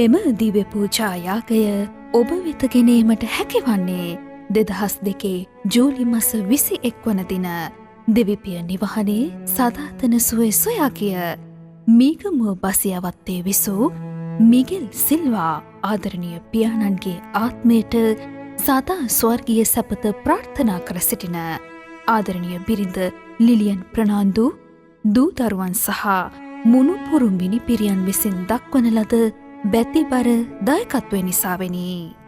මෙම දිව්‍ය පූජා යාගය ඔබ වෙත ගෙනීමට හැකිවන්නේ 2002 ජූලි මස 21 වන දින දෙවිපිය නිවහනේ සදාතන සුවේ සොයා ගිය මීගමුව බසියාවත්තේ විසූ මිගෙල් සිල්වා ආදරණීය පියාණන්ගේ ආත්මයට සදා ස්වර්ගීය සැපත ප්‍රාර්ථනා කර සිටින ආදරණීය බිරිඳ ලිලියන් ප්‍රනාන්දු දූ දරුවන් සහ මුණුපුරු මිනිපිරියන් විසින් දක්වන ලද බැතිබර දායකත්වය නිසාවෙනි.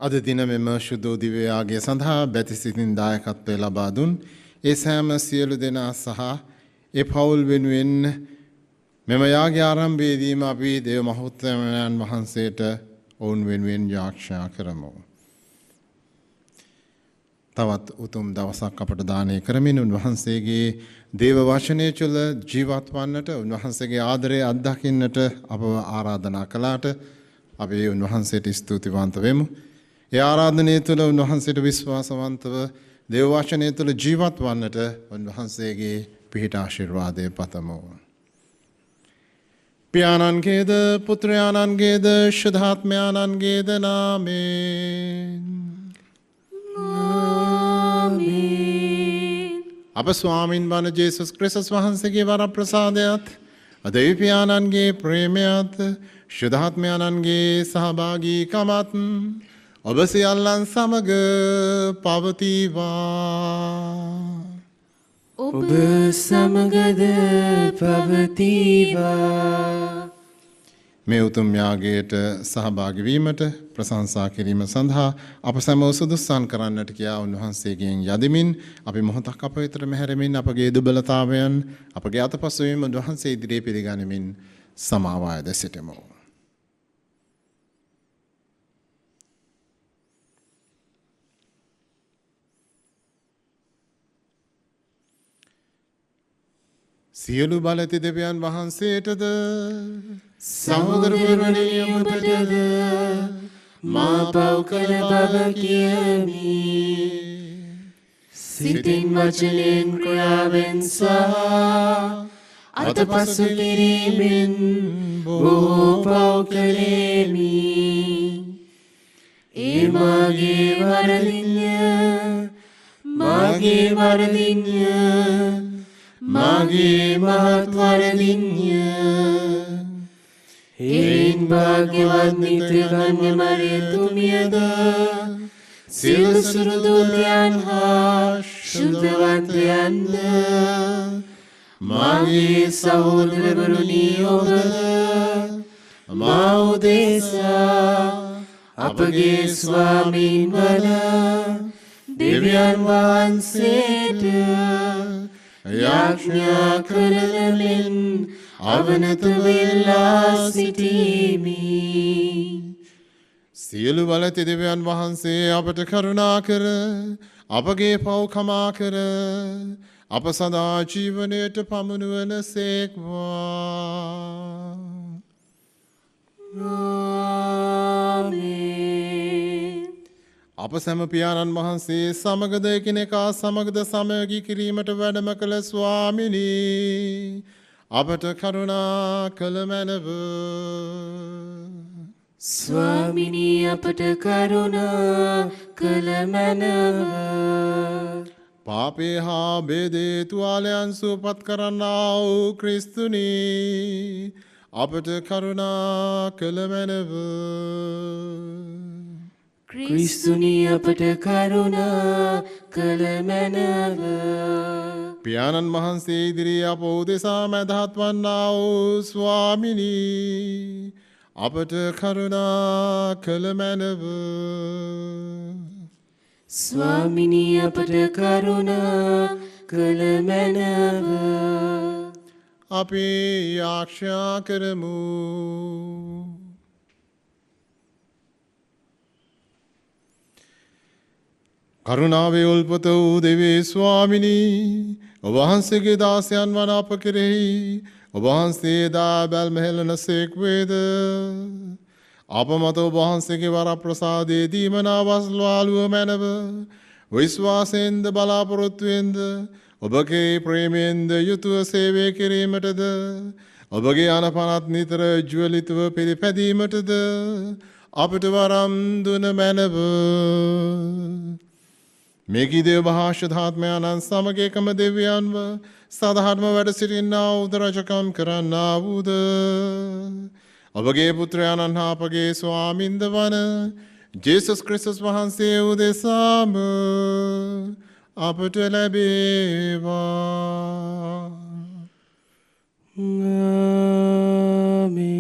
අද දින මෙම ශුද්ධ දිව්‍ය යාගය සඳහා බැතිසිතින් දායකත්වය ලබා දුන් ඒ සෑම සියලු දෙනා සහ ඒ පවුල් වෙනුවෙන් මෙම යාගය ආරම්භයේදීම අපි දේව මහෞත්මයන් වහන්සේට ඔවුන් වෙනුවෙන් යාඥා කරමු. තවත් උතුම් දවසක් අපට දානය කරමින් උන්වහන්සේගේ දේව වචනය තුළ ජීවත් වන්නට උන්වහන්සේගේ ආදරය අත්දකින්නට අපව ආරාධනා කළාට අපි උන්වහන්සේට ස්තුතිවන්ත වෙමු. ඒ ආරාධනය තුළ උන්වහන්සේට විශ්වාසවන්තව දේව වචනය තුළ ජීවත් වන්නට උන්වහන්සේගේ පිහිට ආශිර්වාදය පතමු. පියාණන්ගේද පුත්‍රයාණන්ගේද ශුද්ධාත්මයාණන්ගේද නාමයෙන් අප ස්වාමින් වන ජේසුස් ක්‍රිස්තුස් වහන්සේගේ වරප්‍රසාදයත් දෙවිපියාණන්ගේ ප්‍රේමයත් ශුද්ධාත්මයාණන්ගේ සහභාගීකමත් ඔබ සියල්ලන් සමග පවතිවා. ඔබ සමගද පවතිවා. මේ උතුම් යාගයට සහභාගී වීමට ප්‍රශංසා කිරීම සඳහා අප සැමව සුදුස්සන් කරන්නට කියා උන්වහන්සේගෙන් යදිමින් අපි මොහොතක් අප වෙතට මෙහැරමින් අපගේ දුබලතාවයන් අපගේ අතපසුවීම උන්වහන්සේ ඉදිරියේ පිළිගනිමින් සමාව අයද සිටමු. සියලු බලති දෙවියන් වහන්සේටද සහෝදරවරුනි ඔබටද මා පව් කළ බව කියමි. සිතින් වචනයෙන් ක්‍රියාවෙන් සහ අතපසු කිරීමෙන් බොහෝ පව් කළේමි. ඒ මාගේ වරදින්ය මාගේ මහත් වරදින්ය. හේයින් භාග්‍යවත් නිත්‍ය කන්‍ය මරියතුමියද සියලු සුරුදූතයන් හා ශුද්ධවන්තයන්ද මාගේ සහෝදරවරුනි ඔබද මා උදෙසා අපගේ ස්වාමීන් වන දෙවියන් වහන්සේට යාඥා කරමින් අවනත වෙලා සිටීමි. සියලු බලති දෙවියන් වහන්සේ අපට කරුණා කර අපගේ පව් කමා කර අප සදා ජීවනයට පමුණුවන සේක්වා. ආමේන්. අප සැම පියාණන් වහන්සේ සමගද එකිනෙකා සමගද සමගී කිරීමට වැඩම කළ ස්වාමිනී අපට කරුණා කළ මැනව. ස්වාමිනී අපට කරුණා කළ මැනව. පාපේ හා බේදේ තුවාලයන් සුවපත් කරන්නා වූ ක්‍රිස්තුනි අපට කරුණා කළ මැනව. ක්‍රිස්තුනී අපට කරුණා කළ මැනව. පියාණන් වහන්සේ ඉදිරියේ අප උදෙසා මැදහත් වන්නා වූ ස්වාමිනී අපට කරුණා කළ මැනව. ස්වාමිනී අපට කරුණා කළ මැනව. අපි යාක්ෂා කරමු. කරුණාවේ උල්පත වූ දෙවේ ස්වාමිනී ඔබ වහන්සේගේ දාසයන් වන අප කෙරෙහි ඔබ වහන්සේ දා බැල්මහෙළන සේක් වේද. අප මත ඔබ වහන්සේගේ වරප්‍රසාදයේ දීමනා වස්වාලුව මැනව විශ්වාසයෙන්ද බලාපොරොත්තුවෙන්ද ඔබගේ ප්‍රේමයෙන්ද යුතුව සේවය කිරීමටද ඔබගේ අනපනත් නිතර ජුවලිතව පිළිපැදීමටද අපට වරම් දුන මැනව. මේකී දේව භාෂධාත්මයන්න් සමග එකම දෙවියන්ව සදහත්ම වැඩ සිටින්නා වූද රජකම් කරන්නා වූද ඔබගේ පුත්‍රයාණන් හා අපගේ ස්වාමින්ද වන ජේසුස් ක්‍රිස්තුස් වහන්සේ උදෙසාම අපට ලැබේවා. ආමේන්.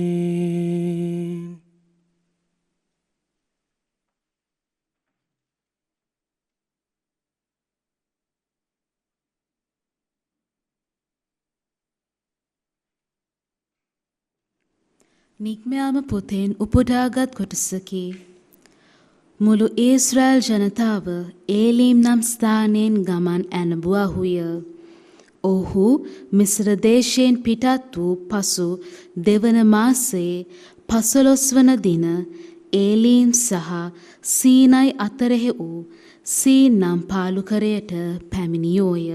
නික්මයාම පොතෙන් උපුටාගත් කොටසකි. මුළු ඊශ්‍රායල් ජනතාව ඒලීම් නම් ස්ථානයෙන් ගමන් ඇනබුවාහුය. ඔහු මිස්ර දේශයෙන් පිටත් වූ පසු දෙවන මාසයේ 15 වන දින ඒලීම් සහ සීනයි අතරෙහි වූ සීන් නම් පාලුකරයට පැමිණියෝය.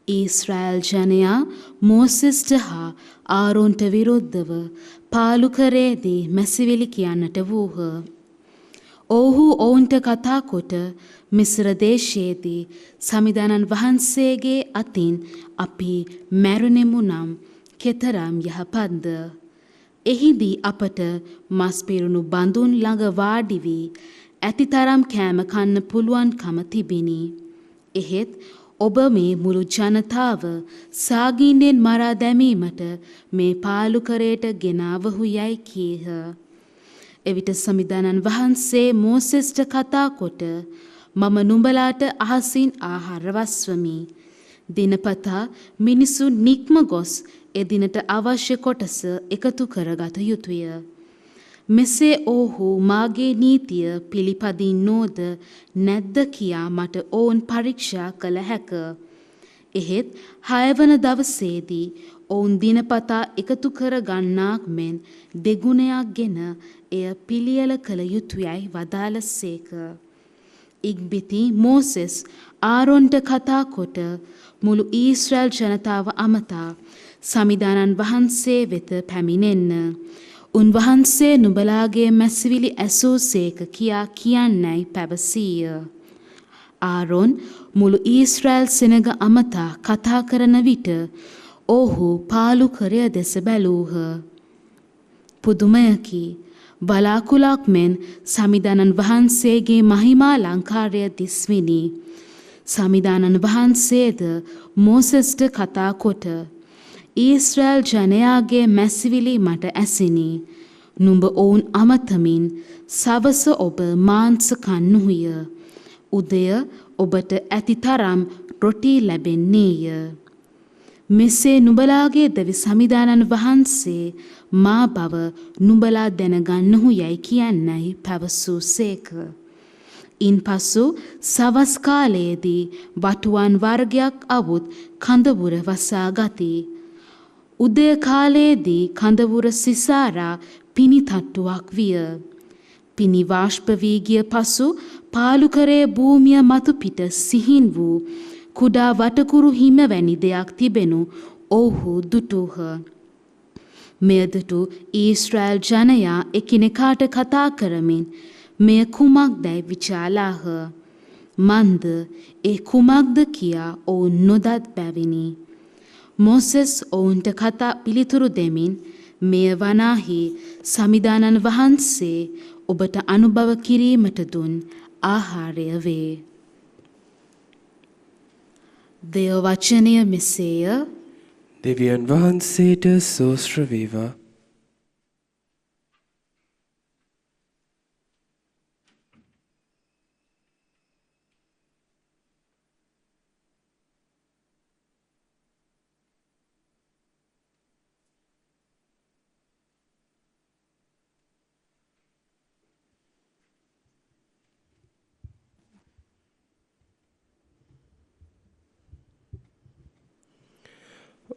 ඊශ්‍රායල් ජනයා මෝසෙස්ට හා ආරෝන්ට විරුද්ධව පාලුකරයේදී මැසිවිලි කියන්නට වූහ. ඔවුහු ඔවුන්ට කතා කොට මිස්ර දේශයේදී සමිදානන් වහන්සේගේ අතින් අපි මැරුණෙමු නම් කෙතරම් යහපත්ද. එහිදී අපට මස් පිරුණු බඳුන් ළඟ වාඩි වී ඇතිතරම් කෑම කන්න පුළුවන්කම තිබිනි. එහෙත් ඔබ මේ මුළු ජනතාව සාගීන්ෙන් මරා දැමීමට මේ පාලුකරයට ගෙනාවහු යයි කීහ. එවිට සමිදානන් වහන්සේ මෝසෙස්ට කතා කොට මම නුඹලාට අහසින් ආහාර වස්වමි. දිනපතා මිනිසුන් නික්ම ගොස් එදිනට අවශ්‍ය කොටස එකතු කරගත යුතුය. මෙසේ ඔහු මාගේ නීතිය පිළිපදින්නෝද නැද්ද කියා මට ඔවුන් පරීක්ෂා කළ හැක. එහෙත් 6 වන දවසේදී ඔවුන් දිනපතා එකතු කර ගන්නාක් මෙන් දෙගුණයක් ගෙන එය පිළියෙල කළ යුතුයයි වදාළසේක. ඉක්බිති මෝසෙස් ආරොන්ට කතා කොට මුළු ඊශ්‍රායල් ජනතාව අමතා සමිදානන් වහන්සේ වෙත පැමිණෙන්න. උන්වහන්සේ නුඹලාගේ මැසිවිලි ඇසූසේක කියා කියන්නයි පැවසීය. ආරොන් මුළු ඊශ්‍රායල් සෙනග අමතා කතා කරන විට ඔහු පාලුකරය දෙස බැලූහ. පුදුමයකි. බලාකුලක් මෙන් සමිදානන් වහන්සේගේ මහිමා ලංකාරය දිස්විනි. සමිදානන් වහන්සේද මෝසෙස්ට කතා කොට ඊශ්‍රායල් ජනයාගේ මැසිවිලි මට ඇසිනි. නුඹ ඔවුන් අමතමින් සවස ඔබ මාංශ කන්නුහුය. උදය ඔබට ඇතිතරම් රොටි ලැබෙන්නේය. මෙසේ නුඹලාගේ දෙවි සමිදානන් වහන්සේ මා බව නුඹලා දැනගන්නහු යයි කියන්නයි පැවසූසේක. ඉන්පසු සවස් කාලයේදී වටුවන් වර්ගයක් අවුත් කඳවුර වසා ගති. උදය කාලයේදී කඳවුර සිසාරා පිණි තට්ටුවක් විය. පිණි වාෂ්ප වී ගිය පසු පාලුකරේ භූමිය මතු පිට සිහින් වූ කුඩා වටකුරු හිම වැනි දෙයක් තිබෙනු ඔව්හු දුටුහ. මෙයදටු ඊශ්‍රායල් ජනයා එකිනෙකාට කතා කරමින් මෙය කුමක්දැයි විචාලාහ. මන්ද ඒ කුමක්ද කියා ඔවුන් නොදත් බැවිනි. මොසෙස් ඔවුන්ට කතා පිළිතුරු දෙමින් මෙය වනාහි සමිදානන් වහන්සේ ඔබට අනුභව කිරීමට දුන් ආහාරය වේ. දෙය වචනය මෙසේය. දෙවියන් වහන්සේට සෝස්ත්‍ර වේවා.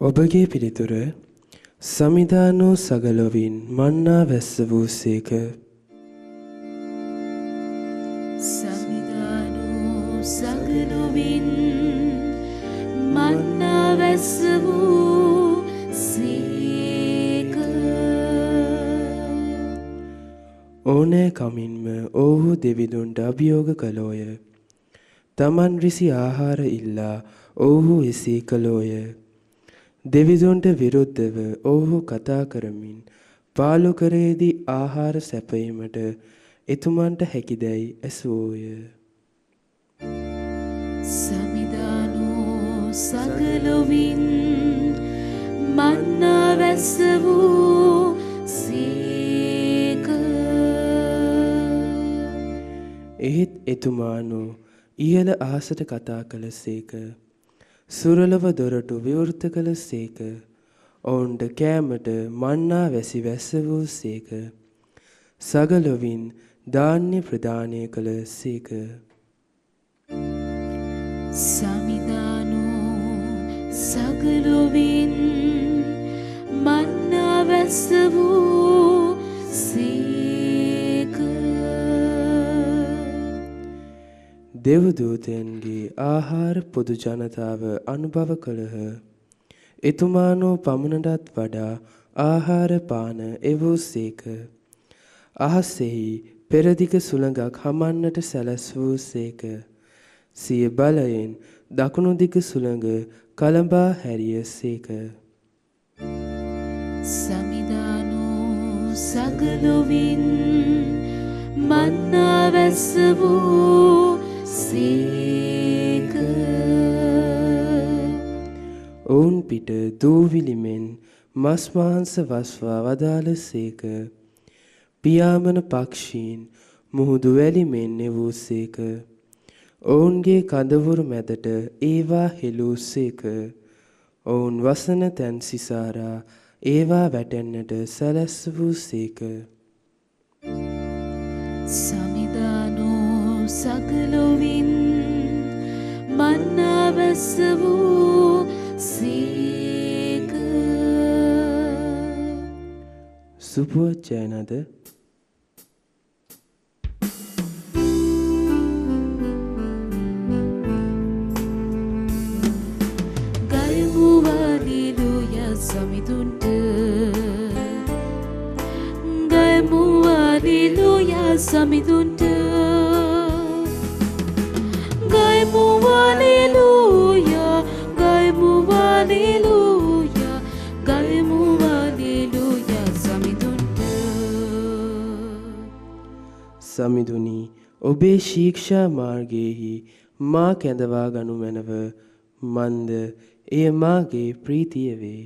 ඔබගේ පිළිතුර සමිදානෝ සගලොවින් මන්නා වැස්ස වූසේක. සමිදානෝ සගලොවින් මන්නා වැස්ස වූසේක. ඕනෑ කමින්ම ඔවුහු දෙවිඳුන්ට අභියෝග කළෝය. තමන් රිසි ආහාර ඉල්ලා ඔවුහු එසේ කළෝය. දෙවිඳුන්ට විරුද්ධව ඔවුහු කතා කරමින් පාලුකරයේදී ආහාර සැපයීමට එතුමන්ට හැකිදැයි ඇසුවෝය. සමිදානෝ සගලොවින් මන්නා වැස්ස වූසේක. එහෙත් එතුමානෝ ඉහළ අහසට කතා කළසේක. සුරලව දොරටු විවෘත කළ සේක. ඔවුන්ට කෑමට මන්නා වැසි වැස්ස වූ සේක. සගලොවින් ධාන්‍ය ප්‍රදානය කළ සේක. සමිදානෝ සගලොවින් මන්නා වැස්ස වූ සේක. දෙව්දූතයන්ගේ ආහාර පොදු ජනතාව අනුභව කළහ. එතුමානෝ පමණටත් වඩා ආහාර පාන එවූසේක. අහසෙහි පෙරදිග සුළඟක් හමන්නට සැලැස්වූ සේක. සිය බලයෙන් දකුණු දිග සුළඟ කළඹා හැරිය සේක. සමිදානෝ සගලොවින් මන්නා වැස්ස වූ සේක. ඔවුන් පිට දූවිලිමෙන් මස් මාංශ වස්වා වදාළ සේක. පියාඹන පක්ෂීන් මුහුදු වැලිමෙන් එවූ සේක. ඔවුන්ගේ කඳවුරු මැදට ඒවා හෙළූ සේක. ඔවුන් වසන තැන් සිසාරා ඒවා වැටෙන්නට සැලැස්වූ සේක. සමිදානෝ සගලොවින් මන්නා වැස්ස වූ සේක. සුපුවත් ජයනද ගයමු හල්ලෙලූයා සමිඳුන්ට. ගයමු හල්ලෙලූයා සමිඳුන්ට. ගයමු හල්ලෙලූයා. ගයමු හල්ලෙලූයා. ගයමු හල්ලෙලූයා සමිඳුන්ට. සමිඳුනි ඔබේ ශික්ෂා මාර්ගයේහි මා කැඳවා ගනු මැනව. මන්ද එය මාගේ ප්‍රීතිය වේ.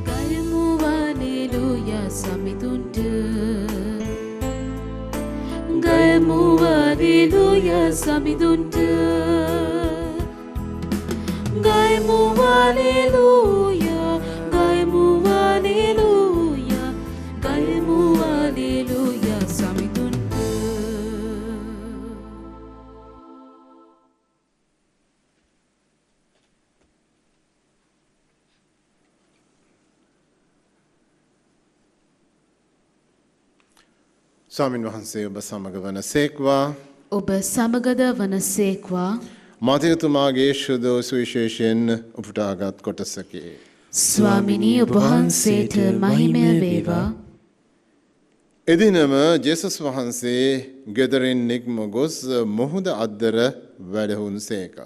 ගයමු හල්ලෙලූයා සමිඳුන්ට. ගයමු හල්ලෙලූයා සමිඳුන්ට. ගයමු හල්ලෙලූයා. ගයමු හල්ලෙලූයා. ගයමු හල්ලෙලූයා සමිඳුන්ට. ස්වාමින් වහන්සේ ඔබ සමග වන සේක්වා. ඔබ සමගද වනසේක්වා. මතයතුමාගේ ශුද්ධ සුවිශේෂයෙන් උපුටාගත් කොටසකි. ස්වාමිනී ඔබ වහන්සේට මහිමය වේවා. එදිනම ජේසුස් වහන්සේ ගෙදරින් නික්ම ගොස් මුහුද අද්දර වැඩහුන්සේක.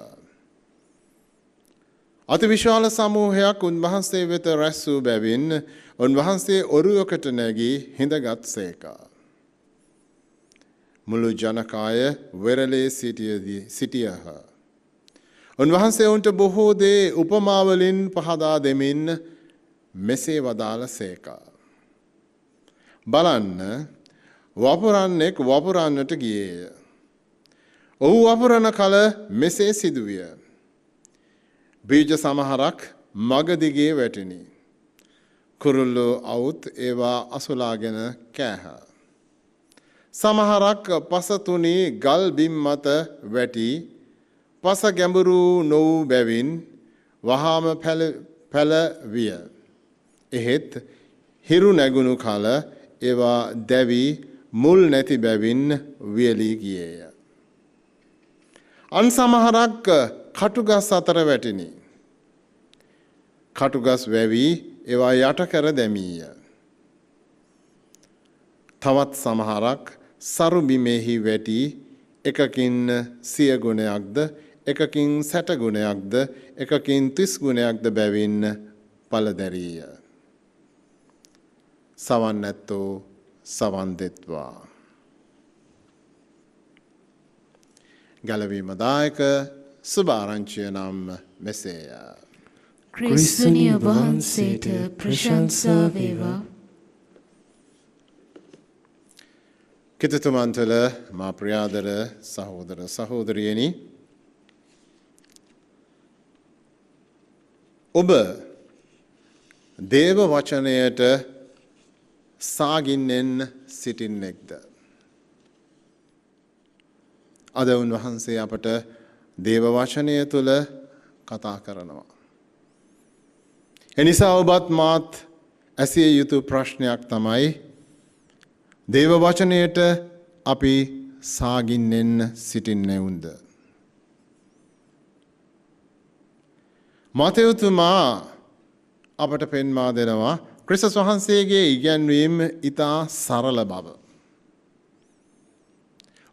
අති විශාල සමූහයක් උන්වහන්සේ වෙත රැස් වූ බැවින් උන්වහන්සේ ඔරුවකට නැගී හිඳගත්සේක. මුළු ජනකාය වෙරළේ සිටියහ. උන්වහන්සේ උන්ට බොහෝ දේ උපමාවලින් පහදා දෙමින් මෙසේ වදාළසේක. බලන්න වපුරන්නෙක් වපුරන්නට ගියේය. ඔහු වපුරන කල මෙසේ සිදුවිය. බීජ සමහරක් මගදිගේ වැටිනි. කුරුල්ලෝ අවුත් ඒවා අසුලාගෙන කෑහ. සමහරක් පසතුනි ගල් බිම් මත වැටි පස ගැඹුරු නොවූ බැවින් වහාම පැලවිය. එහෙත් හිරු නැගුණු කල ඒවා දැවි මුල් නැති බැවින් වියලී ගියේය. අන් සමහරක් කටුගස් අතර වැටිනි. කටුගස් වැවි ඒවා යට කර දැමීය. තවත් සමහරක් සරු බිමෙහි වැටි එකකින් 100 ගුණයක්ද එකකින් 60 ගුණයක්ද එකකින් 30 ගුණයක්ද බැවින් පළදැරීය. සවන් නැත්තෝ සවන් දෙත්වා. ගැලවීම දායක සුභාරංචිය නම් මෙසේය. ක්‍රිස්තුනි ඔබ වහන්සේට ප්‍රශංසා වේවා. කිතතුමන්තල මා ප්‍රියාදර සහෝදර සහෝදරියනි, ඔබ දේව වචනයට සාගින්නෙන් සිටින්නෙක්ද? අද උන්වහන්සේ අපට දේව වචනය තුළ කතා කරනවා. එනිසා ඔබත් මාත් ඇසිය යුතු ප්‍රශ්නයක් තමයි, දේව වචනයට අපි සාගින්නෙන් සිටින්නෙවුන්ද? මතයුතුමා අපට පෙන්වා දෙනවා ක්‍රිස්තුස් වහන්සේගේ ඉගැන්වීම ඉතා සරල බව.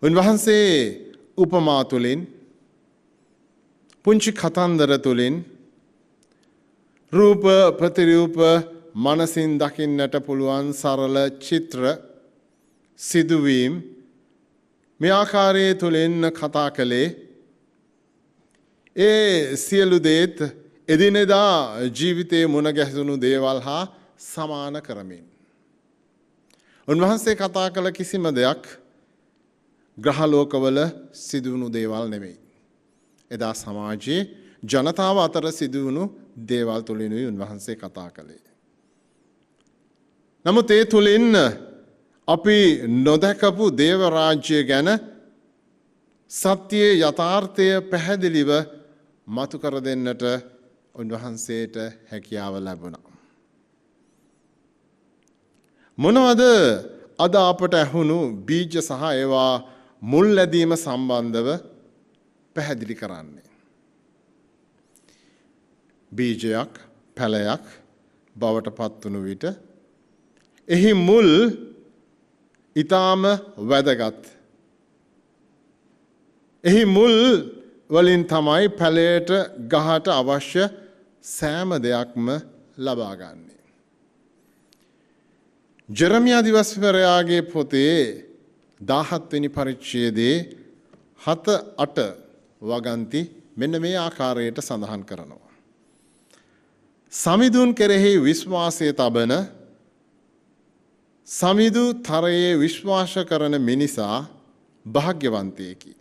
උන්වහන්සේ උපමා තුළින්, පුංචි කතන්දර තුළින්, රූප ප්‍රතිරූප මනසින් දකින්නට පුළුවන් සරල චිත්‍ර සිදුවීම් මේ ආකාරයේ තුළින් කතා කළේ ඒ සියලු දේත් එදිනෙදා ජීවිතයේ මුණ ගැසුණු දේවල් හා සමාන කරමින්. උන්වහන්සේ කතා කළ කිසිම දෙයක් ග්‍රහලෝකවල සිදුවුණු දේවල් නෙමෙයි. එදා සමාජයේ ජනතාව අතර සිදුවුණු දේවල් තුළිනුයි උන්වහන්සේ කතා කළේ. නමුත් ඒ තුළින් අපි නොදැකපු දේව රාජ්‍ය ගැන සත්‍යයේ යථාර්ථය පැහැදිලිව මතු කර දෙන්නට උන්වහන්සේට හැකියාව ලැබුණා. මොනවද අද අපට ඇහුණු බීජ සහ ඒවා මුල් ලැබීම සම්බන්ධව පැහැදිලි කරන්නේ? බීජයක් පැලයක් බවට පත්වුණු විට එහි මුල් ඊටාම වැදගත්. එහි මුල් වලින් තමයි පැලයට ගහට අවශ්‍ය සෑම දෙයක්ම ලබා ගන්නේ. ජෙරමියා දිවස්වරයාගේ පොතේ 17 වෙනි පරිච්ඡේදයේ 7-8 වගන්ති මෙන්න මේ ආකාරයට සඳහන් කරනවා. සමිඳුන් කෙරෙහි විශ්වාසය තබන, සමිඳු තරයේ විශ්වාස කරන මිනිසා භාග්‍යවන්තයෙකි.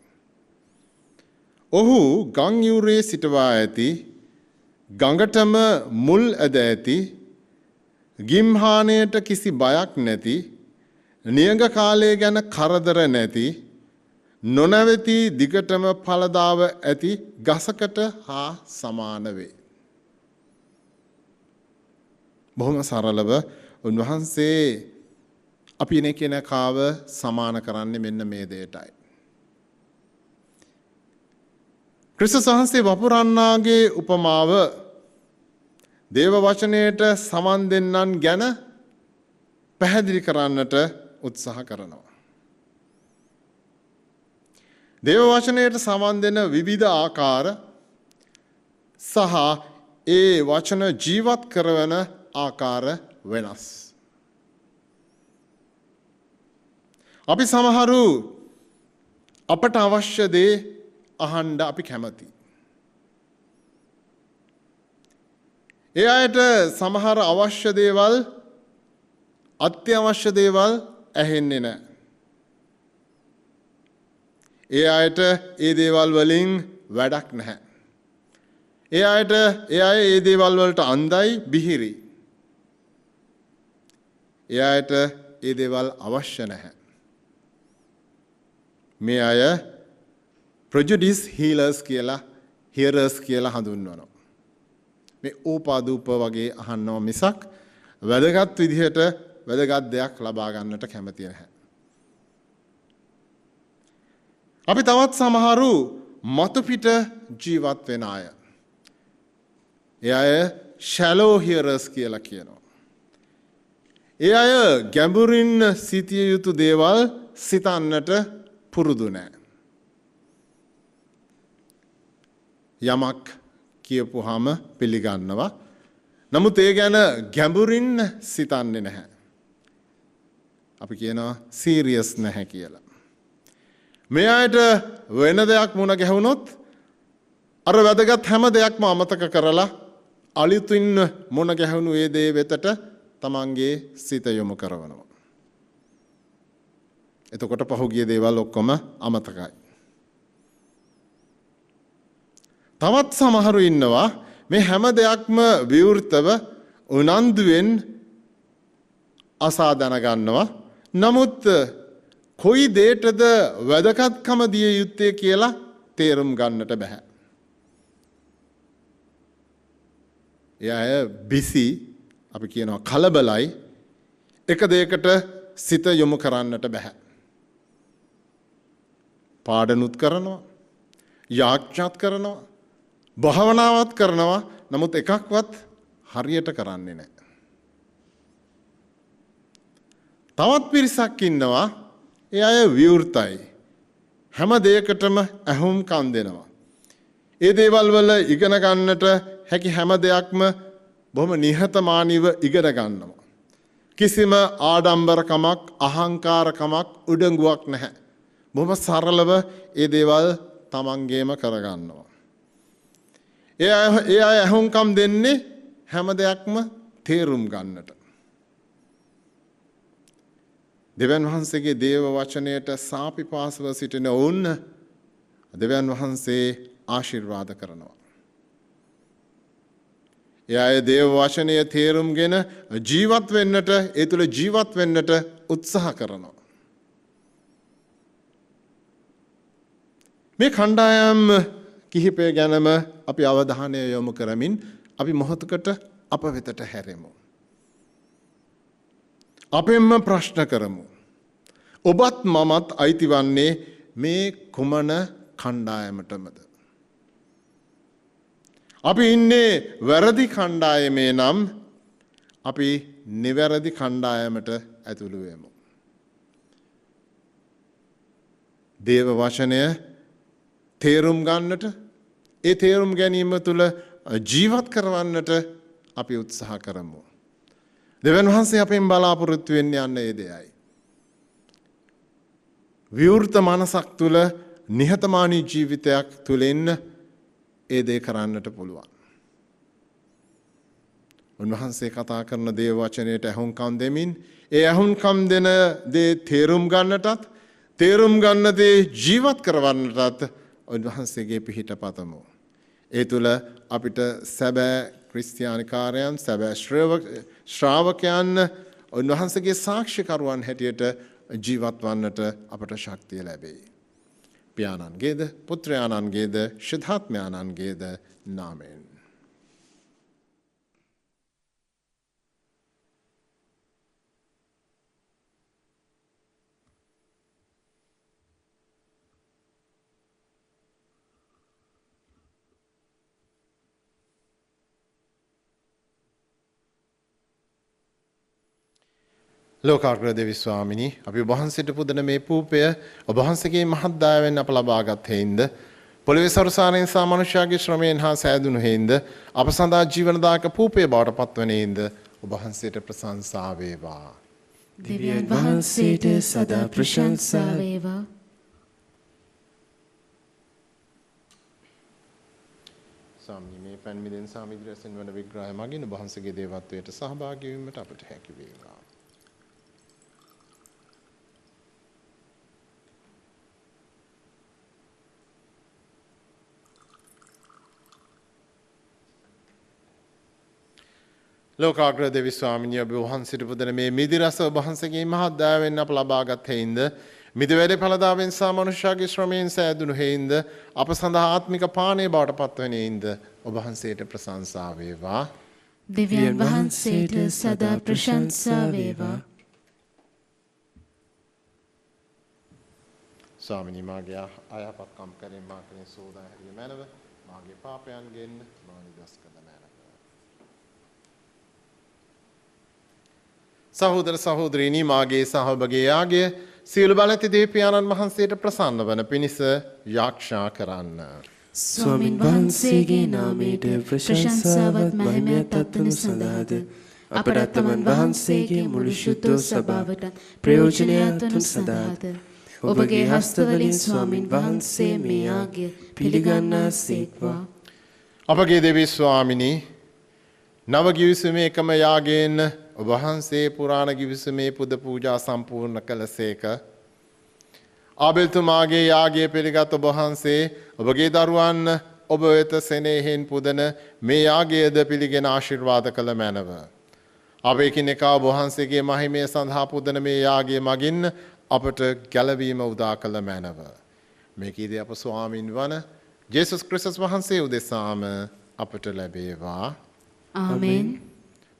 ඔහු ගං යුරේ සිටවා ඇති, ගඟටම මුල් ඇද ඇති, ගිම්හානයට කිසි බයක් නැති, නියඟ කාලය ගැන කරදර නැති, නොනැවති දිගටම ඵලදාව ඇති ගසකට හා සමාන වේ. බොහොම සරලව උන්වහන්සේ අපි කෙනකාව සමාන කරන්නේ මෙන්න මේ දෙයටයි. ක්‍රිස්තුස් වහන්සේ වපුරන්නාගේ උපමාව දේව වචනයට සමන් දෙන්නන් ගැන පැහැදිලි කරන්නට උත්සාහ කරනවා. දේව වචනයට සමන් දෙන විවිධ ආකාර සහ ඒ වචන ජීවත් කරවන ආකාර වෙනස්. අපි සමහරු අපට අවශ්‍ය දේ අහන්න අපි කැමති. ඒ අයට සමහර අවශ්‍ය දේවල් අත්‍යවශ්‍ය දේවල් ඇහෙන්නේ නැහැ. ඒ අයට ඒ දේවල් වලින් වැඩක් නැහැ. ඒ අය ඒ දේවල් වලට අන්ධයි බිහිරි. ඒ අයට ඒ දේවල් අවශ්‍ය නැහැ. මේ අය prejudice healers hearers කියලා හඳුන්වනවා. මේ ඕපාදූප වගේ අහනවා මිසක් වැදගත් විදිහට වැදගත් දෙයක් ලබා ගන්නට කැමති නැහැ. අපි තවත් සමහරු මතු පිට ජීවත් වෙන අය. ඒ අය shallow hearers කියලා කියනවා. ඒ අය ගැඹුරින් සිටිය යුතු දේවල් සිතන්නට පුරුදු නැහැ. යමක් කියපුවාම පිළිගන්නවා. නමුත් ඒ ගැන ගැඹුරින් සිතන්නේ නැහැ. අපි කියනවා සීරියස් නැහැ කියලා. මේ අයට වෙන දෙයක් මුණ ගැහුනොත් අර වැදගත් හැම දෙයක්ම අමතක කරලා අලුතින් මුණ ගැහුණු ඒ දේ වෙතට තමන්ගේ සිත යොමු කරනවා. එතකොට පහුගිය දේවල් ඔක්කොම අමතකයි. තවත් සමහරු ඉන්නවා මේ හැම දෙයක්ම විවෘතව උනන්දුවෙන් අසා දැනගන්නවා. නමුත් කොයි දේටද වැදගත්කම දිය යුත්තේ කියලා තේරුම් ගන්නට බෑ. ඒ අය බිසි අපි කියනවා කලබලයි එක දෙයකට සිත යොමු කරන්නට බෑ. පාඩනුත් කරනවා යාඥාත් කරනවා භාවනාවත් කරනවා නමුත් එකක්වත් හරියට කරන්නේ නැහැ. තවත් පිරිසක් ඉන්නවා ඒ අය විවෘතයි. හැම දෙයකටම ඇහුම්කන් දෙනවා. ඒ දේවල් වල ඉගෙන ගන්නට හැකි හැම දෙයක්ම බොහොම නිහතමානීව ඉගෙන ගන්නවා. කිසිම ආඩම්බරකමක් අහංකාරකමක් උඩඟුවක් නැහැ. බොහොම සරලව ඒ දේවල් තමන්ගේම කරගන්නවා. ඒ අය ඇහුම්කම් දෙන්නේ හැම දෙයක්ම තේරුම් ගන්නට. දෙවියන් වහන්සේගේ දේව වචනයට සාපිපාසව සිටින ඔවුන් දෙවියන් වහන්සේ ආශිර්වාද කරනවා. ඒ අය දේව වචනය තේරුම්ගෙන ජීවත් වෙන්නට ඒ තුළ ජීවත් වෙන්නට උත්සාහ කරනවා. මේ කණ්ඩායම් කිහිපය ගැනම අපි අවධානය යොමු කරමින් අපි මොහොතකට අප වෙතට හැරෙමු. අපෙන්ම ප්‍රශ්න කරමු. ඔබත් මමත් අයිති වන්නේ මේ කුමන කණ්ඩායමටමද? අපි ඉන්නේ වැරදි කණ්ඩායමේ නම් අපි නිවැරදි කණ්ඩායමට ඇතුළු වෙමු. දේව වචනය තේරුම් ගන්නට ඒ තේරුම් ගැනීම තුළ ජීවත් කරවන්නට අපි උත්සාහ කරමු. දෙවියන් වහන්සේ අපෙන් බලාපොරොත්තු වෙන්නේ යන්නේ ඒ දෙයයි. විවෘත මනසක් තුළ නිහතමානී ජීවිතයක් තුළින් ඒ දේ කරන්නට පුළුවන්. උන්වහන්සේ කතා කරන දේව වචනයට ඇහුම්කම් දෙමින් ඒ ඇහුම්කම් දෙන දේ තේරුම් ගන්නටත් තේරුම් ගන්න දේ ජීවත් කරවන්නටත් උන්වහන්සේගේ පිහිට පතමු. ඒ තුළ අපිට සැබෑ ක්‍රිස්තියානිකාරයන් සැබෑ ශ්‍රාවකයන් උන්වහන්සේගේ සාක්ෂිකරුවන් හැටියට ජීවත් වන්නට අපට ශක්තිය ලැබෙයි. පියාණන්ගේද පුත්‍රයාණන්ගේද ශුද්ධාත්මයාණන්ගේද නාමයෙන්. ලෝකාග්‍ර දෙවි ස්වාමිනී අපි ඔබ වහන්සේට පුදන මේ පූපය ඔබ වහන්සේගේ මහත් දයාවෙන් අප ලබාගත් හේින්ද පොළවේ සරුසාරයෙන් සා මනුෂ්‍යයාගේ ශ්‍රමයෙන් හා සෑදුණු හේින්ද අප සඳහා ජීවනදායක පූපය බවට පත්වන හේින්ද ඔබ වහන්සේට ප්‍රශංසා වේවා. දෙවියන් වහන්සේට සදා ප්‍රශංසා වේවා. ස්වාමී මේ පැන්මිදෙන් සාමිද්‍රයෙන් වන විග්‍රහය මගින් ඔබ වහන්සේගේ දේවත්වයට සහභාගී වීමට අපට හැකි වේවා. ලෝකාග්‍ර දෙවි ස්වාමිනිය ඔබ වහන්සේට පුදන මේ මිදි රස ඔබ වහන්සේගේ මහත් දයාවෙන් අප ලබාගත් හේින්ද මිදි වැඩ ඵලදාවෙන් සා මනුෂ්‍යයාගේ ශ්‍රමයෙන් සෑදුණු හේින්ද අප සඳහා ආත්මික පානය බවට පත්වන හේින්ද ඔබ වහන්සේට ප්‍රශංසා වේවා. දෙවියන් වහන්සේට සදා ප්‍රශංසා වේවා. ස්වාමිනී මාගේ අයහපත්කම් කරෙන් මා කෙරෙහි සෝදා හැරිය මැනව මාගේ පාපයන්ගෙන් මා නිදහස් කළ මැනව. සහෝදර සහෝදරීනි මාගේ සහභාගී යාගය සියලු බලති දේවපියාණන් වහන්සේට ප්‍රසන්න වන පිණිස යාක්ෂා කරන්න. ස්වාමින් වහන්සේගේ නාමයට ප්‍රශංසාවත් මහිමයත් අත්වනු සඳහාද අපට තමන් වහන්සේගේ මුළු ශුද්ධ සභාවට ප්‍රයෝජනයක් වනු සඳහාද ඔබගේ හස්තවලින් ස්වාමින් වහන්සේ මේ යාගය පිළිගන්නා සේක්වා. අපගේ දෙවි ස්වාමිනී නව ගිවිසුමේ එකම යාගයෙන් ඔබ වහන්සේ පුරාණ ගිවිසුමේ පුද පූජා සම්පූර්ණ කළසේක. ආබෙල්තුමාගේ යාගය පිළිගත් ඔබ වහන්සේ ඔබගේ දරුවන් ඔබ වෙත සෙනෙහෙන් පුදන මේ යාගයද පිළිගෙන ආශිර්වාද කළ මැනව. අප එකිනෙකා ඔබ වහන්සේගේ මහිමය සඳහා පුදන මේ යාගය මගින් අපට ගැලවීම උදා කළ මැනව. මේකීදී අප ස්වාමින් වන ජේසුස් ක්‍රිස්තුස් වහන්සේ උදෙසාම අපට ලැබේවා. ආමෙන්.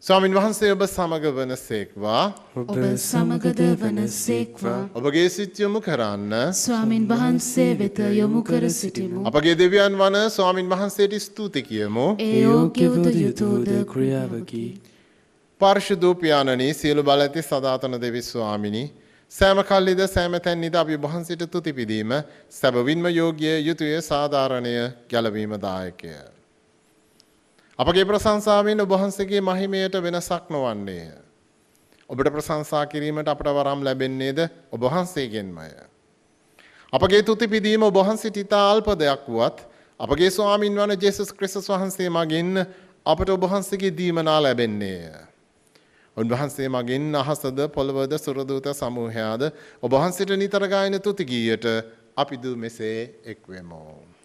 ස්වාමින් වහන්සේ ඔබ සමග වන සේක්වා. ඔබ සමගද වන සේක්වා. ඔබගේ සිත් යොමු කරන්න ස්වාමින් වහන්සේ වෙත යොමු කර සිටිමු. අපගේ දෙවියන් වන ස්වාමින් වහන්සේට ස්තුති කියමු. ඒ යෝග්‍යවද යුතුයද ක්‍රියාවකි. පාර්ශවදූ පියාණනි සියලු බල ඇති සදාතන දෙවි ස්වාමිනි සෑම කල්ලිද සෑම තැන්නිද අපි ඔබ වහන්සේට තුති පිදීම සැබවින්ම යෝග්‍ය යුතුය සාධාරණය ගැලවීම දායකය. අපගේ ප්‍රශංසාවෙන් ඔබ වහන්සේගේ මහිමයට වෙනසක් නොවන්නේය. ඔබට ප්‍රශංසා කිරීමට අපට වරම් ලැබෙන්නේද ඔබ වහන්සේගෙන්මය. අපගේ තුති පිදීම ඔබ වහන්සේට ඉතා අල්ප දෙයක් වුවත් අපගේ ස්වාමින් වන ජේසුස් ක්‍රිස්තුස් වහන්සේ මගින් අපට ඔබ වහන්සේගේ දීමනා ලැබෙන්නේය. උන්වහන්සේ මගින් අහසද පොළවද සුරදූත සමූහයාද ඔබ වහන්සේට නිතර ගායන තුති ගීයට අපිද මෙසේ එක්වෙමු.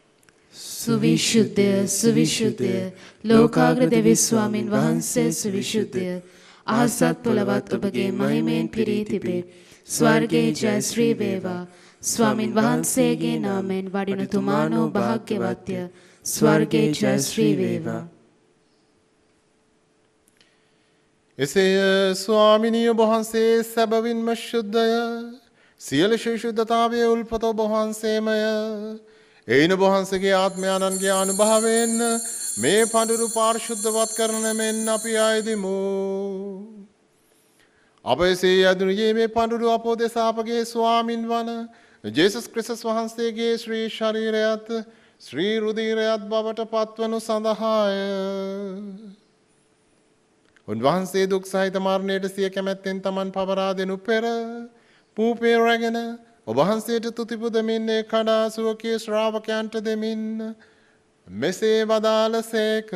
සුවිශුද්ධය සුවිශුද්ධය ලෝකාග්‍ර දෙවි ස්වාමින් වහන්සේ සුවිශුද්ධය අහසත් පොළවත් ඔබගේ මහිමයෙන් පිරී තිබේ. ස්වර්ගයේ ජය ශ්‍රී වේවා. ස්වාමින් වහන්සේගේ නාමයෙන් වඩින තුමානෝ භාග්‍යවත්ය. ස්වර්ගයේ ජය ශ්‍රී වේවා. එසේය ස්වාමිනී ඔබ වහන්සේ සැබවින්ම ශුද්ධය. සියලු ශුද්ධතාවයේ උල්පත ඔබ වහන්සේමය. එයින ඔබ වහන්සේගේ ආත්මයන්ගේ අනුභවයෙන් මේ පඳුරු පාරිශුද්ධවත් කරන මෙන් අපි ආයදිමු. අප එසේ යදුණුයේ මේ පඳුරු අපෝ දෙසා අපගේ ස්වාමින් වන ජේසුස් ක්‍රිස්තුස් වහන්සේගේ ශ්‍රී ශරීරයත් ශ්‍රී රුධිරයත් බවට පත්වනු සඳහාය. උන්වහන්සේ දුක් සහිත මරණයට සිය කැමැත්තෙන් තමන් පවරා දෙනු පෙර පූපේ රැගෙන ඔබ වහන්සේට තුති පුදමින් ඒ කඩා සුවකී ශ්‍රාවකයන්ට දෙමින් මෙසේ වදාළසේක.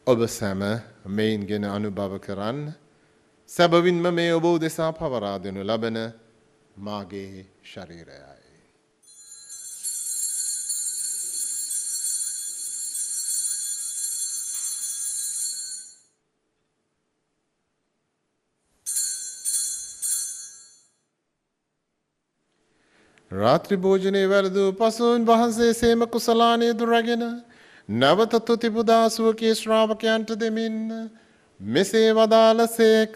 ඔබ සැම මෙයින්ගෙන අනුභව කරන්න. සැබවින්ම මේ ඔබ උදෙසා පවරා දෙනු ලබන මාගේ ශරීරයයි. රාත්‍රි භෝජනයේ වැළඳූ පසුන් වහන්සේ සේම කුසලානය දුරගෙන නැවත තුති පුදා සුවකී ශ්‍රාවකයන්ට දෙමින් මෙසේ වදාළසේක.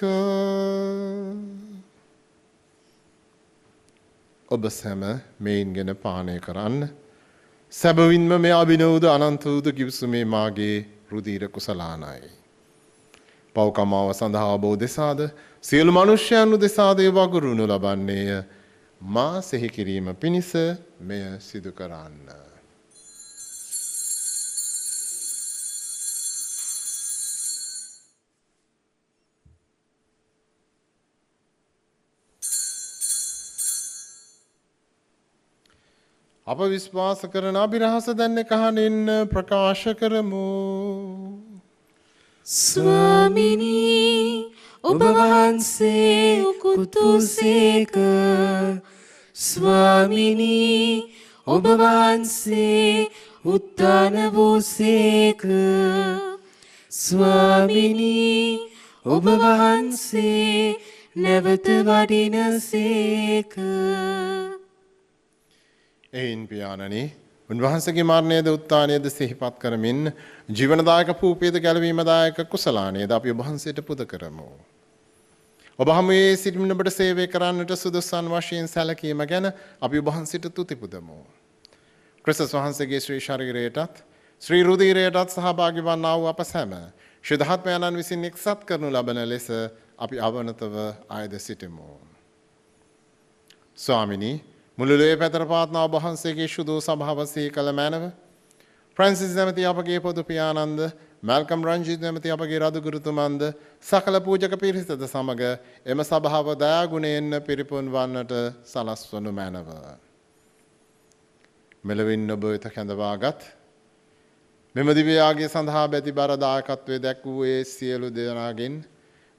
ඔබ සැම මෙයින්ගෙන පානය කරන්න. සැබවින්ම මේ අභිනවද අනන්ත වූද ගිවිසුමේ මාගේ රුධීර කුසලානයි. පෞකමාව සඳහා ඔබ උදෙසාද සියලු මනුෂ්‍යයන් උදෙසාද වගුරුණු ලබන්නේය. මා සිහි කිරීම පිණිස මෙය සිදු කරන්න. අප විශ්වාස කරන අභිරහස දැන්න කහනින් ප්‍රකාශ කරමු. ස්වාමිනී ඔබ වහන්සේ උකුතුසේක. ස්වාමිනී ඔබ වහන්සේ උත්තාන වූසේක. ස්වාමිනී ඔබ වහන්සේ නැවත වඩිනසේක. එයින් පියාණනි උන්වහන්සේගේ මරණයද උත්ථානයද සිහිපත් කරමින් ජීවනදායක පූපේද ගැලවීමදායක කුසලානයද අපි ඔබ වහන්සේට පුද කරමු. ඔබ හමුවේ සිටින ඔබට සේවය කරන්නට සුදුසන් වශයෙන් සැලකීම ගැන අපි ඔබ වහන්සේට තුති පුදමු. ක්‍රිස්තුස් වහන්සේගේ ශ්‍රී ශරීරයටත් ශ්‍රී රුධිරයටත් සහභාගී වන්නා වූ අප සැම ශුද්ධාත්මයන්න් විසින් එක්සත් කරනු ලබන ලෙස අපි අවනතව ආයද සිටිමු. ස්වාමිනී මුළු ලෝකේ පැතර පාත්නා ඔබ වහන්සේගේ ශුද්ධ සභාව සිහි කළ මැනව ෆ්‍රැන්සිස් නැමැති අපගේ පොදු පියාණන්ද මල්කම් රංජිත් නැමැති අපගේ රදු ගුරුතුමන්ද සකල පූජක පිරිසද සමග එම සභාව දයා ගුණයෙන් පිරිපුන් වන්නට සලස්වනු මැනව. මෙලොවින් ඔබ වෙත කැඳවාගත් මෙම දිව්‍ය යාගය සඳහා බැති බර දායකත්වයේ දැක්වූ සියලු දෙනාගෙන්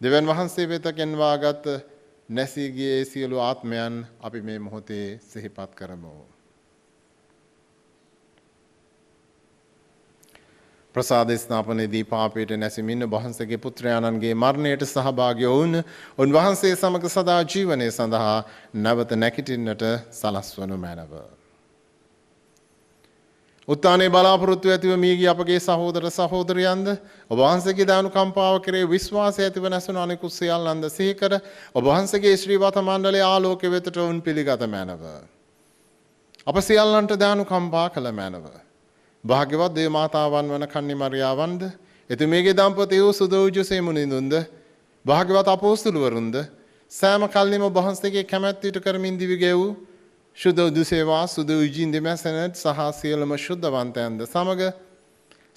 දෙවියන් වහන්සේ වෙත ගෙන්වාගත් නැසී ගියේ සියලු ආත්මයන් අපි මේ මොහොතේ සිහිපත් කරමු. ප්‍රසාද ස්ථාපනයේදී පාපයට නැසෙමින් වහන්සේගේ පුත්‍රයාණන්ගේ මරණයට සහභාගී වුණ උන්වහන්සේ සමග සදා ජීවනයේ සඳහා නැවත නැගිටින්නට සලස්වනු මැනව. උත්තානයේ බලාපොරොත්තු ඇතිව මියගිය අපගේ සහෝදර සහෝදරියන්ද ඔබ වහන්සේගේ දානුකම්පාව කෙරේ විශ්වාසය ඇතිව නැසුණු අනෙකුත් සියල්ලන්ද සිහි කර ඔබ වහන්සේගේ ශ්‍රීවත මණ්ඩලයේ ආලෝකය වෙතට වුන් පිළිගත මැනව. අප සියල්ලන්ට දානුකම්පා කළ මැනව. භාග්‍යවත් දේව මාතාවන් වන කන්නි මරියාවන්ද එතුමියගේ දම්පති වූ සුදෝජුසේ මුනිඳුන්ද භාග්‍යවත් අපෝස්තලවරුන්ද සෑම කල්ලිම ඔබ වහන්සේගේ කැමැත්ත ඉටු කරමින් දිවි ගෙවූ ශුද්ධ දුසේවා සුදු උජින් දෙමැසනට සහ සියලුම ශුද්ධවන්තයන්ද සමග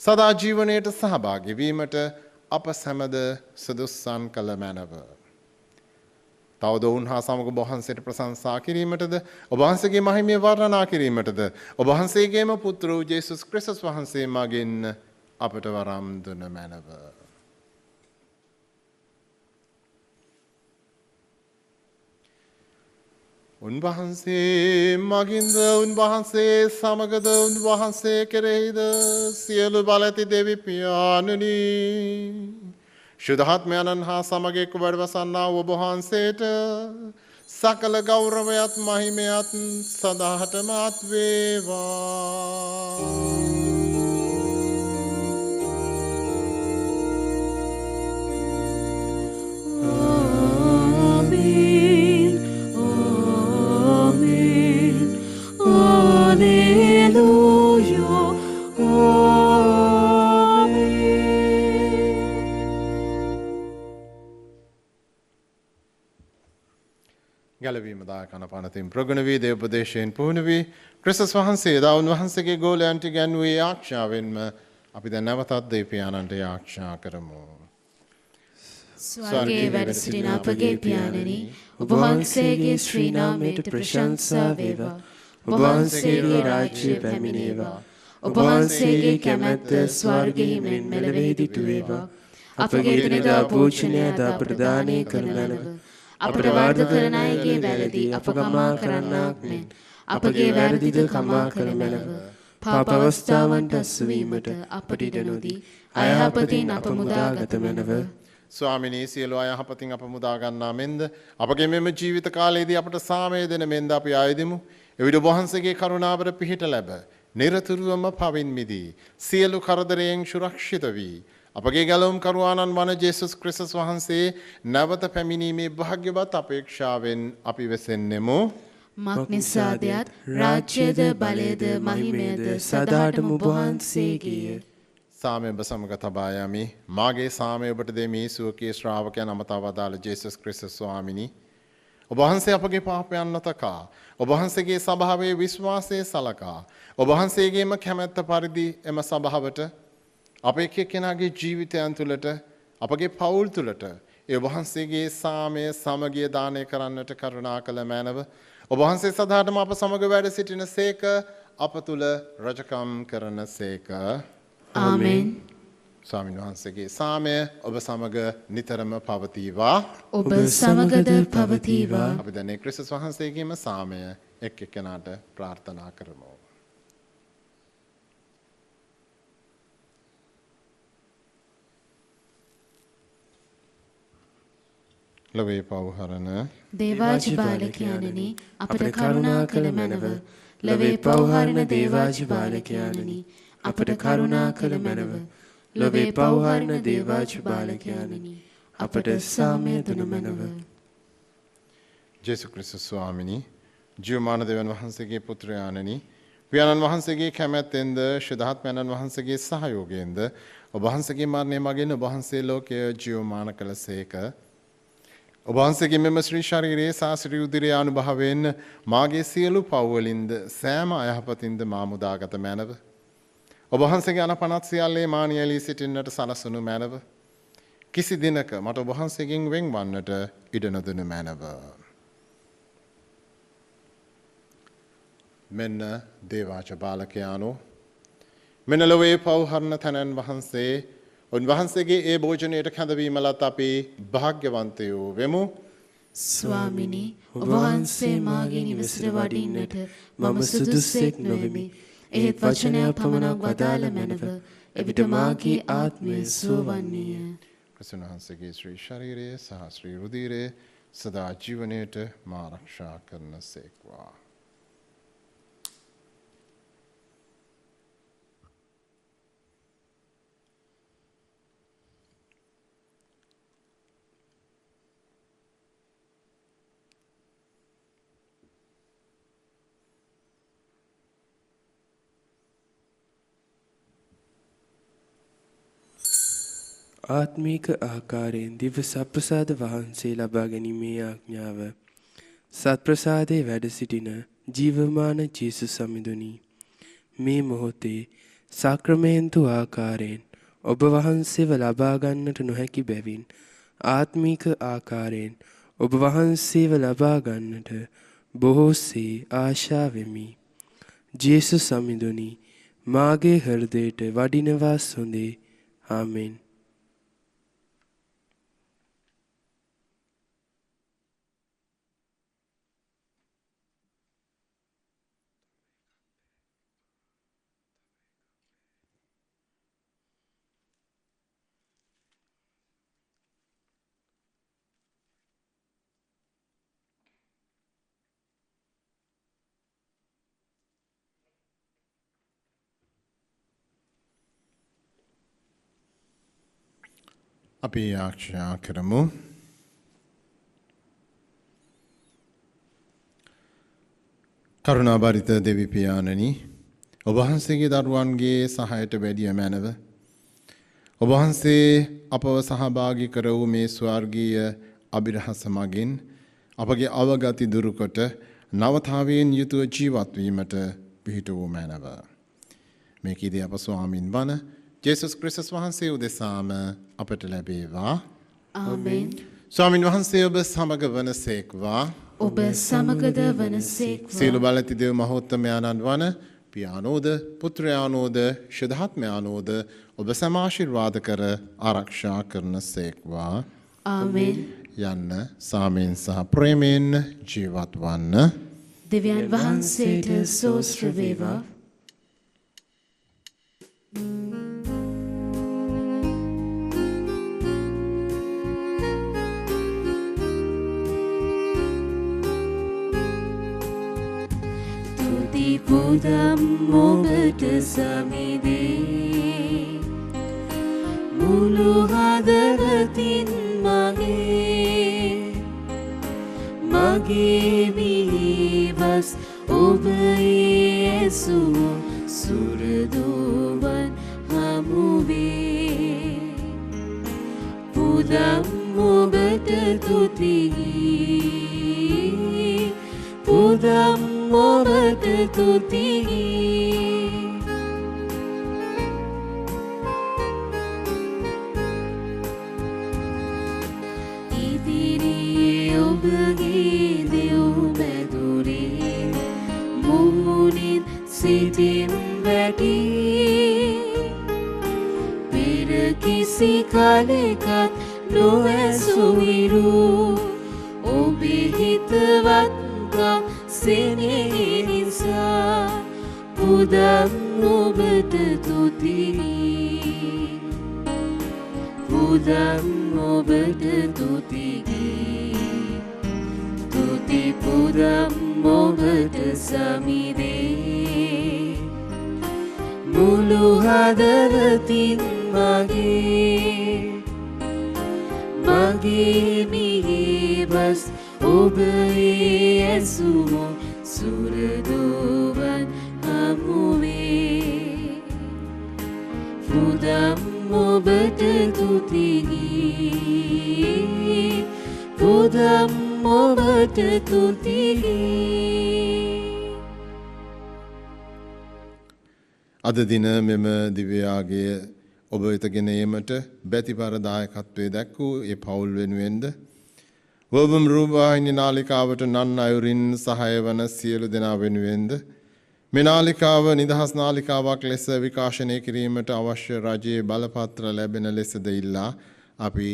සදා ජීවනයට සහභාගී වීමට අප සැමද සුදුස්සන් කළ මැනව. තවද ඔවුන් හා සමග ඔබ වහන්සේට ප්‍රශංසා කිරීමටද ඔබ වහන්සේගේ මහිමය වර්ණනා කිරීමටද ඔබ වහන්සේගේම පුත්‍ර වූ ජේසුස් ක්‍රිස්තුස් වහන්සේ මගින් අපට වරම් දුන මැනව. උන්වහන්සේ මගින්ද උන්වහන්සේ සමගද උන්වහන්සේ කෙරෙහිද සියලු බලඇති දෙවි පියාණනි ශුද්ධාත්මයන්න් හා සමග එක්ව වැඩවසන්නා ඔබ වහන්සේට සකල ගෞරවයත් මහිමයත් සදාහටමත් වේවා. ගැලවීම දායකන පනතින් ප්‍රගුණ වී දේවපදේශයෙන් පුහුණු වී ක්‍රිස්තුස් වහන්සේ දා උන්වහන්සේගේ ගෝලයන්ට ගැන්වූයේ ආඥාවෙන්ම අපි දැන් නැවතත් දෙවියන්ට ආඥා කරමු. ස්වර්ගයේ වැඩ සිටින අපගේ පියාණනි ඔබ වහන්සේගේ ශ්‍රී නාමයට ප්‍රශංසා වේවා. ඔබ වහන්සේගේ රාජ්‍යය පැමිණේවා. ඔබ වහන්සේගේ කැමැත්ත ස්වර්ගයේ මෙන් මෙලොවේ දිටු වේවා. අපගේ දිනදා භෝජනය අද අපට දානය කරන ලැබ. අපට වරද කරන අයගේ වැරදි අප කමා කරන්නාක් මෙන් අපගේ වැරදිද කමා කළ මැනව. පාප අවස්ථාවන්ට අසු වීමට අපට ඉඩ නොදී අයහපතින් අප මුදාගත මැනව. ස්වාමිනී සියලු අයහපතින් අප මුදා ගන්නා මෙන්ද අපගේ මෙම ජීවිත කාලයේදී අපට සාමය දෙන මෙන්ද අපි ආයදෙමු. එවිට වහන්සේගේ කරුණාවර පිහිට ලැබ නිරතුරුවම පවින් මිදී සියලු කරදරයෙන් සුරක්ෂිත වී අපගේ ගැලවුම් කරුවාණන් වන ජේසුස් ක්‍රිස්තුස් වහන්සේ නැවත පැමිණීමේ භාග්‍යවත් අපේක්ෂාවෙන් අපි වෙසෙන්නෙමු. මක්නිසාදයත් රාජ්‍යද බලයද මහිමයද සදාටම ඔබ වහන්සේගේය. සාමය ඔබ සමග තබා යමි. මාගේ සාමය ඔබට දෙමි සුවකී ශ්‍රාවකයන් අමතා වදාළ ජේසුස් ක්‍රිස්තුස් ස්වාමිනි. ඔබ වහන්සේ අපගේ පාපයන් නොතකා ඔබ වහන්සේගේ සභාවේ විශ්වාසය සලකා ඔබ වහන්සේගේම කැමැත්ත පරිදි එම සභාවට අප එක් එක්කෙනාගේ ජීවිතයන් තුළට අපගේ පවුල් තුළට ඒ ඔබ වහන්සේගේ සාමය සමගිය දානය කරන්නට කරුණා කළ මැනව ඔබ වහන්සේ සදාටම අප සමග වැඩ සිටින සේක අප තුළ රජකම් කරන සේක. ආමෙන්. ස්වාමීන් වහන්සේගේ සාමය ඔබ සමග නිතරම පවතිවා. ඔබ සමගද පවතිවා. අපි දැන් ක්‍රිස්තුස් වහන්සේගේම සාමය එක් එක්කෙනාට ප්‍රාර්ථනා කරමු. ලොවේ පවහරණ දේවාජිපාලකයාණනි අපට කරුණා කළ මැනව. ලොවේ පවහරණ දේවාජිපාලකයාණනි අපට කරුණා කළ මැනව. ලොවේ පවහරණ දේවාජිපාලකයාණනි අපට සාමය දුන මැනව. ජේසු ක්‍රිස්තුස් ස්වාමිනී ජීවමාන දෙවියන් වහන්සේගේ පුත්‍රයාණනි පියාණන් වහන්සේගේ කැමැත්තෙන්ද ශුද්ධාත්මයන් වහන්සේගේ සහයෝගයෙන්ද ඔබ වහන්සේගේ මරණය මගින් ඔබ වහන්සේ ලෝකය ජීවමාන කළසේක. ඔබ වහන්සේගේ මෙම ශ්‍රී ශරීරයේ සාසිරි උදිරේ අනුභවයෙන් මාගේ සියලු පව්වලින්ද සෑම අයහපතින්ද මා මුදාගත මැනව. ඔබ වහන්සේගේ අනපනත් සියල්ලේ මා නියැලී සිටින්නට සලසනු මැනව. කිසි දිනක මට ඔබ වහන්සේගෙන් වෙන්වන්නට ඉඩ නොදුණු මැනව. මෙන්න දේවාච බාලකයාණෝ මෙන්න ලොවේ පව්හරණ තැනන් වහන්සේ උන්වහන්සේගේ ඒ භෝජනයට කැඳවීම ලත් අපි භාග්‍යවන්තයෝ වෙමු. ස්වාමිනී ඔබ වහන්සේ මාගේ නිවසට වඩින්නට මම සුදුස්සෙක් නොවෙමි. එහෙත් වචනයක් පමණක් වදාළ මැනව. එවිට මාගේ ආත්මය සුවවන්නේය. ක්‍රිස්තුන් වහන්සේගේ ශ්‍රී ශරීරය සහ ශ්‍රී රුධිරය සදා ජීවනයට මා ආරක්ෂා කරන සේක්වා. ආත්මීක ආකාරයෙන් දිව්‍ය සත්ප්‍රසාද වහන්සේ ලබා ගැනීමේ ආඥාව සත්ප්‍රසාදයේ වැඩ සිටින ජීවමාන ජේසුස් සමිඳුනි මේ මොහොතේ සාක්‍රමේන්තු ආකාරයෙන් ඔබ වහන්සේව ලබා ගන්නට නොහැකි බැවින් ආත්මීක ආකාරයෙන් ඔබ වහන්සේව ලබා ගන්නට බොහෝසේ ආශා වෙමි. ජේසුස් සමිඳුනි මාගේ හෘදයට වඩිනවා සොඳේ. ආමෙන්. අපි ආරක්ෂා කරමු. කරුණාබරිත දෙවි පියාණනි ඔබ වහන්සේගේ දරුවන්ගේ සහයට වැඩිය මැනව ඔබ වහන්සේ අපව සහභාගී කර වූ මේ ස්වර්ගීය අභිරහස මගින් අපගේ අවගති දුරු කොට නවතාවයෙන් යුතුව ජීවත් වීමට පිහිට වූ මැනව මේකීදී අප ස්වාමින් වන ජේසුස් ක්‍රිස්තුස් වහන්සේ උදෙසාම අපට ලැබේවා. ආමෙන්. ස්වාමින් වහන්සේ ඔබ සමග වනසේක්වා. ඔබ සමගද වනසේක්වා. සියලු බලති දේව මහෝත්තමයාණන් වන පියාණෝද පුත්‍රයාණෝද ශුද්ධාත්මයාණෝද ඔබ සමාශිර්වාද කර ආරක්ෂා කරන සේක්වා. ආමෙන්. යන්න සාමයෙන් සහ ප්‍රේමයෙන් ජීවත් වන්න. දෙවියන් වහන්සේට සෝස්ත්‍ර වේවා. පුදම් ඔබට සමිදේ මුළු හදවතින් මගේ මිහිවස් ඔබ යේසු සුරදුවන් හම හමුවේ පුදම් ඔබට තුතියි පුදම් ඔබට තුතියි ඉදිරියේ ඔබගේ දෙව් මැදුරේ මුහුණින් සිටින් වැටි පෙර කිසි කලෙකත් නොඇසුවිරු ඔබේ හිතවත්කම් සෙනෙහි නිසා පුදම් ඔබට තුතියි පුදම් ඔබට තුතියි තුති පුදම් ඔබට සමිදේ මුළු හදවතින් මගේ මිහිබස් ඔබේ ඇසුමු සුරදුවන් හමුවේ පුදම් ඔබට තුතියි පුදම් ඔබට තුතියි අද දින මෙම දිව්‍යාගේ ඔබ වෙත ගෙන ඒමට බැතිපර දායකත්වයේ දැක්වූ ඒ පවුල් වෙනුවෙන්ද වර්බම් රූපවාහිනී නාලිකාවට නන් අයුරින් සහාය වන සියලු දෙනා වෙනුවෙන්ද මේ නාලිකාව නිදහස් නාලිකාවක් ලෙස විකාශනය කිරීමට අවශ්‍ය රජයේ බලපත්‍ර ලැබෙන ලෙසද ඉල්ලා අපි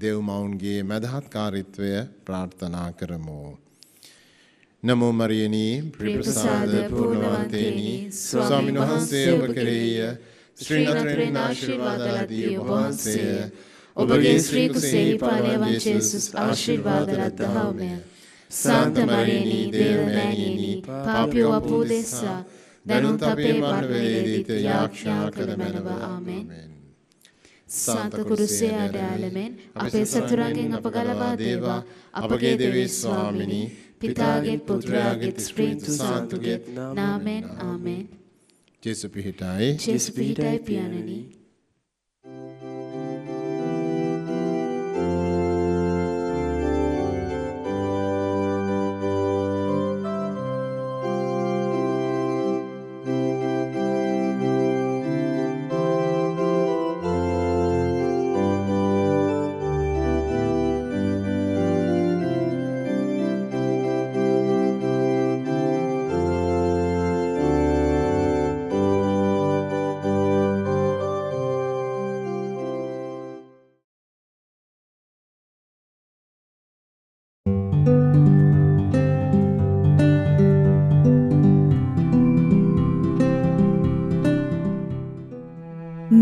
දෙව්මවුන්ගේ මැදහත්කාරීත්වය ප්‍රාර්ථනා කරමු. නමෝ මරියනී ප්‍රතිප්‍රසාද පූර්ණවන්තේනි ස්වාමීන් වහන්සේ ඔබ කෙරෙහිය ශ්‍රී නත්‍රෙන් ආශිර්වාද ලදී ඔබ වහන්සේය ඔබගේ ශ්‍රී කුසෙහි පාලයන් ජේසුස් ආශිර්වාද ලද්දහමය. සාන්ත මරියනී දේවමෑණියනි පාපියෝ අපෝදෙස්සා දනුත් අපේ මරණ වේලෙදීත යාඥා කළ මැනව ආමෙන්. සාන්ත කුරුසේ අඩාලමෙන් අපේ සතුරන්ගෙන් අප ගලවා දේවා අපගේ දෙවි ස්වාමිනී පිතාගේ පුත්‍රයාගේ ස්ත්‍රීතු සාන්තුගේ නාමෙන් ආමෙන්. ජේසු පිහිටයි ජේසු පිහිටයි පියාණනි.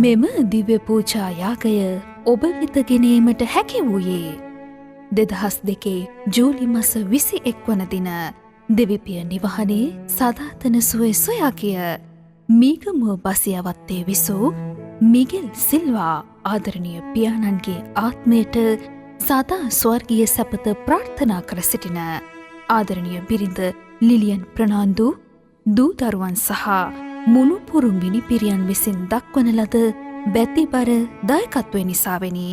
මෙම දිව්‍ය පූජා යාගය ඔබ වෙත ගෙනීමට හැකි වූයේ 2002 ජූලි මස 21 වන දින දෙවිපිය නිවහනේ සදාතන සුවය සොයා කිය මීගමුව බසියවත්තේ විසූ මිගෙල් සිල්වා ආදරණීය පියාණන්ගේ ආත්මයට සදා ස්වර්ගීය සැපත ප්‍රාර්ථනා කර සිටින ආදරණීය බිරිඳ ලිලියන් ප්‍රනාන්දු දූ දරුවන් සහ මුළු පුරුම්බිනි පිරියන් විසින් දක්වන ලද බැතිබර දායකත්වය නිසාවෙනි.